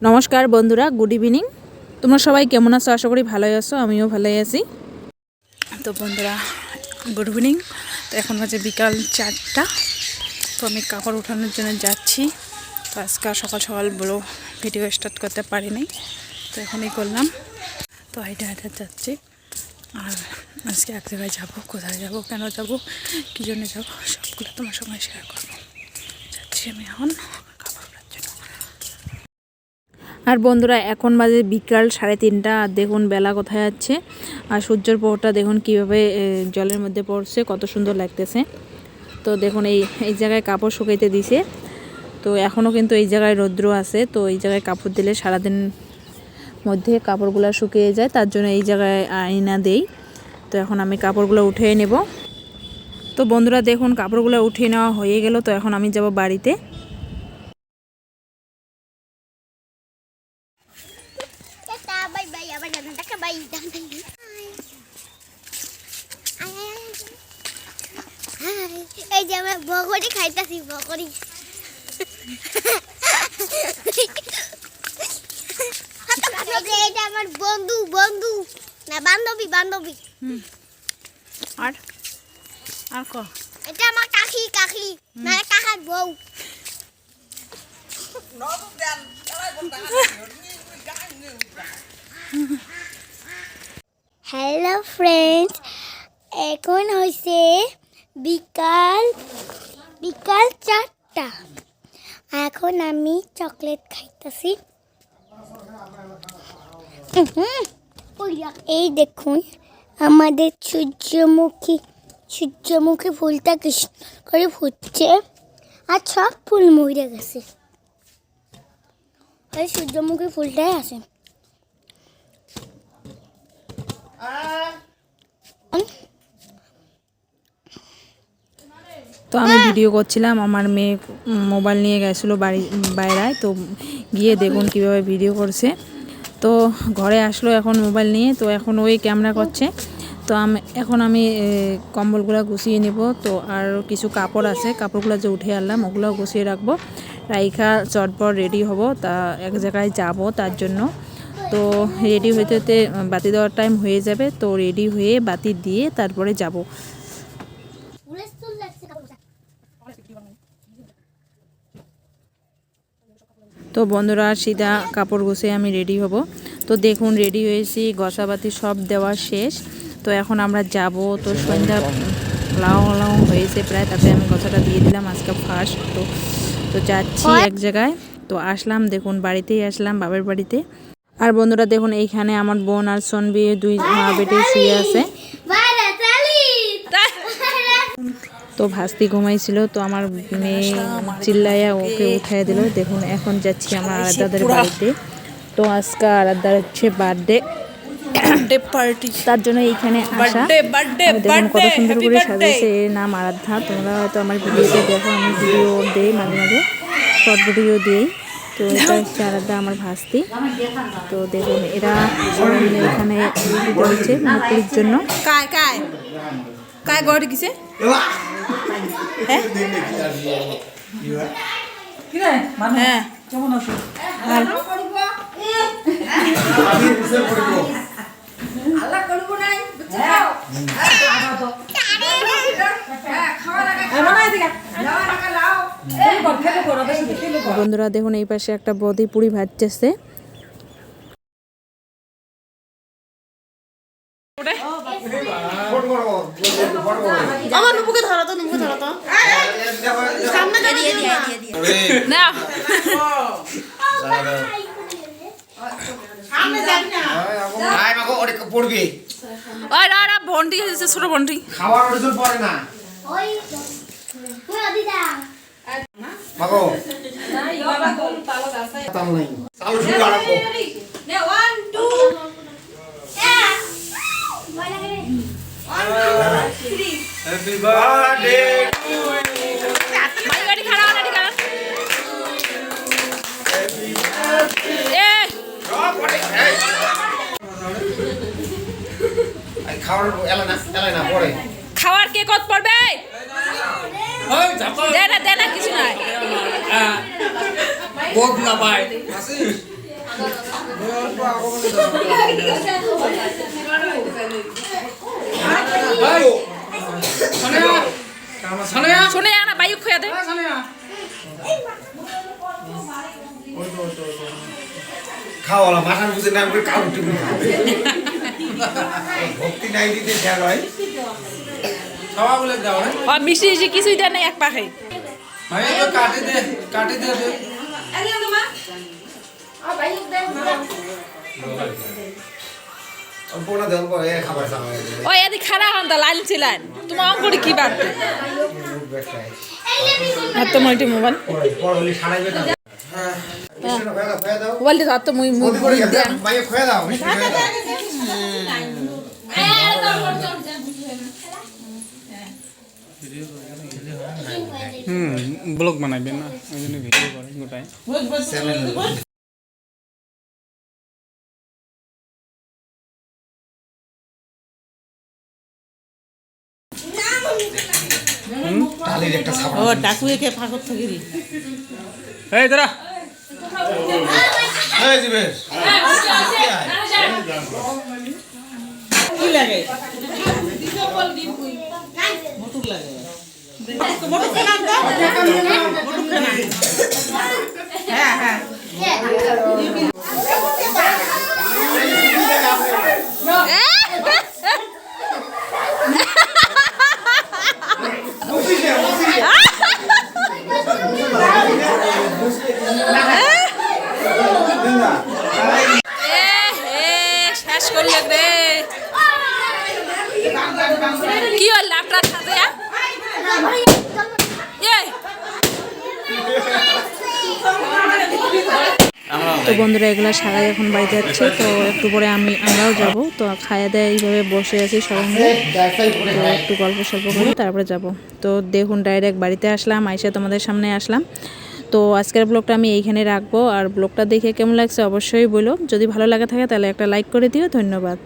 নমস্কার বন্ধুরা, good evening. তোমরা সবাই কেমন আছো? আশা করি ভালোই আছো, আমিও ভালোই আছি। তো বন্ধুরা, গুড ইভিনিং। তো এখন বাজে বিকাল 4টা। তো আমি কাপড় উঠানোর জন্য যাচ্ছি। তো আজকে সকাল সকাল বলো ভিডিও স্টার্ট করতে পারি নাই, তো এখনই করলাম। তো হাইটে হাইটে যাচ্ছি। আর আজকে এক জায়গায় যাবো, কোথায় যাব, কেন যাব, কী জন্য যাবো, সবগুলো তোমার সঙ্গে শেয়ার করবো। যাচ্ছি আমি এখন কাপড় উঠার জন্য। আর বন্ধুরা, এখন বাজে বিকাল 3:30। আর দেখুন বেলা কোথায় যাচ্ছে, আর সূর্যের পরটা দেখুন কীভাবে জলের মধ্যে পড়ছে, কত সুন্দর লাগতেছে। তো দেখুন এই জায়গায় কাপড় শুকাইতে দিছে। তো এখনও কিন্তু এই জায়গায় রৌদ্র আছে। তো এই জায়গায় কাপড় দিলে সারাদিন মধ্যে কাপড়গুলো শুকিয়ে যায়, তার জন্য এই জায়গায় আয়না দেই। তো এখন আমি কাপড়গুলো উঠিয়ে নেব। তো বন্ধুরা দেখুন, কাপড়গুলো উঠিয়ে নেওয়া হয়ে গেল। তো এখন আমি যাব বাড়িতে। এই যে আমরা বকরি খাইতাছি, বকরি। এটা আমার বন্ধু না বান্ধবী। আর ক এটা আমার কাকি মানে কাকার বউ। হ্যালো ফ্রেন্ডস, এখন হয়েছে বিকাল 4টা। এখন আমি চকলেট খাইতেছি। এই দেখুন আমাদের সূর্যমুখী ফুলটা কি করে ফুটছে, আর সব ফুল মরে গেছে, ওই সূর্যমুখী ফুলটাই আছে। তো আমি ভিডিও করছিলাম, আমার মেয়ে মোবাইল নিয়ে গেছিলো বাইরে। তো গিয়ে দেখুন কিভাবে ভিডিও করছে। তো ঘরে আসলো এখন মোবাইল নিয়ে, তো এখন ওই ক্যামেরা করছে। তো এখন আমি কম্বলগুলো গুছিয়ে নেব। তো আর কিছু কাপড় আছে, কাপড়গুলো যে উঠে আনলাম ওগুলো গুছিয়ে রাখবো, রাইখা চটপট রেডি হব, তা এক জায়গায় যাব তার জন্য। তো রেডি হইতে হতে বাতি দেওয়ার টাইম হয়ে যাবে। তো রেডি হয়ে বাতি দিয়ে তারপরে যাব। তো বন্ধুরা, সিধা কাপড় গুছিয়ে আমি রেডি হব। তো দেখুন রেডি হয়েছি, গছাবাতি সব দেওয়া শেষ। তো এখন আমরা যাব। তো সন্ধ্যা লাউ হয়েছে প্রায়, তাতে আমি গছাটা দিয়ে দিলাম আজকে ফার্স্ট। তো যাচ্ছি এক জায়গায়। তো আসলাম, দেখুন বাড়িতেই আসলাম, বাবার বাড়িতে। আর বন্ধুরা দেখুন, এইখানে আমার বোন আর সনবি দুই মা বেটে শুয়ে আছে। তো ভাস্তি ঘুমাইছিল, তো আমার মেয়ে চিল্লাইয়া ওকে উঠাই দিল। দেখুন এখন যাচ্ছি আমার আরাধ্যাদের বাড়িতে। তো আজকে আরাধ্যার হচ্ছে বার্থডে পার্টি, তার জন্য এইখানে আসা। দেখুন কত সুন্দর করে সাজিয়েছে, এর নাম আরাধ্যা। তোমরা হয়তো আমার ভিডিওতে দেখো, আমি ভিডিও দিই মাঝে মাঝে, শর্ট ভিডিও দিই। তো এটা হচ্ছে আরাধ্যা, আমার ভাস্তি। তো দেখুন এরা সবাই মিলে এখানে রয়েছে পুরীর জন্য। কায় গড় গেছে বন্ধুরা দেখুন, এই পাশে একটা বদি পুরি ভাজতেছে। আমার নুপুকে ধরো তো সামনে দিয়ে না সামনে যাবি না, আয় মাগো ওরে পড়বি। ওই না বন্টি আছে, ছোট বন্টি খাওয়ার ওজন পড়ে না ওই পুরো দিদা মাগো না ইবাবা কোন তালো আছে তাল নাই চালু শুরু করো নে 1 2 হ্যাপি বার্থডে টু ইউ। মাই গাড়ি খাড়া না ঠিক আছে। হ্যাপি বার্থডে এ আই খাওয়ার এলা না পড়ে খাওয়ার কে কত পড়বে? ওই জাপা দে না কিছু নাই। বহুত না ভাই আসিস শোনে না বাইক খুঁয়া দে খাওয়ালা মাথার বুঝে নাম করে কাউ টুকু খাবে ভক্তি নাই দিতে দেয়া হয় খাওয়া বলে দাও না আর মিষ্টি মিষ্টি কিছুই দেয় না এক পাখে ভাই তো কাটে দে পোনা দেন পরে খাবার খাওয়া ওই এদি খানা হন তা লাইন ছিলেন তোমার অঙ্কটি কি বাড়তে আর তো মাল্টি মোবাইল পড়লি সারাইবে না হ্যাঁ দাও মোবাইলটি তো মুই মুই করে দেন ভাই খোয়া দাও মিষ্টি খোয়া দাও ব্লগ বানাইবেন না ওই জন্য ভিডিও করে গোটাই টালির একটা সাবান ও ডাকুয়ে কে ফাঁকর থেকে রি এই দাঁড়া এই দিবেশ কি লাগে মোটুক লাগে মোটুক খানা দাও মোটুক খানা হ্যাঁ হ্যাঁ শেষ করলে রে কি হল লাপটা সাথে তো বন্ধুরা এগুলা সারাই এখন বাড়িতে যাচ্ছে তো একটু পরে আমরাও যাব তো খাওয়া দাওয়া এইভাবে বসে আছি সবাই মিলে তো একটু গল্প সল্প করে তারপরে যাব তো দেখুন ডাইরেক্ট বাড়িতে আসলাম আইসা তোমাদের সামনে আসলাম তো আজকের ব্লগটা আমি এইখানে রাখবো আর ব্লগটা দেখে কেমন লাগছে অবশ্যই বলো যদি ভালো লাগা থাকে তাহলে একটা লাইক করে দিও ধন্যবাদ।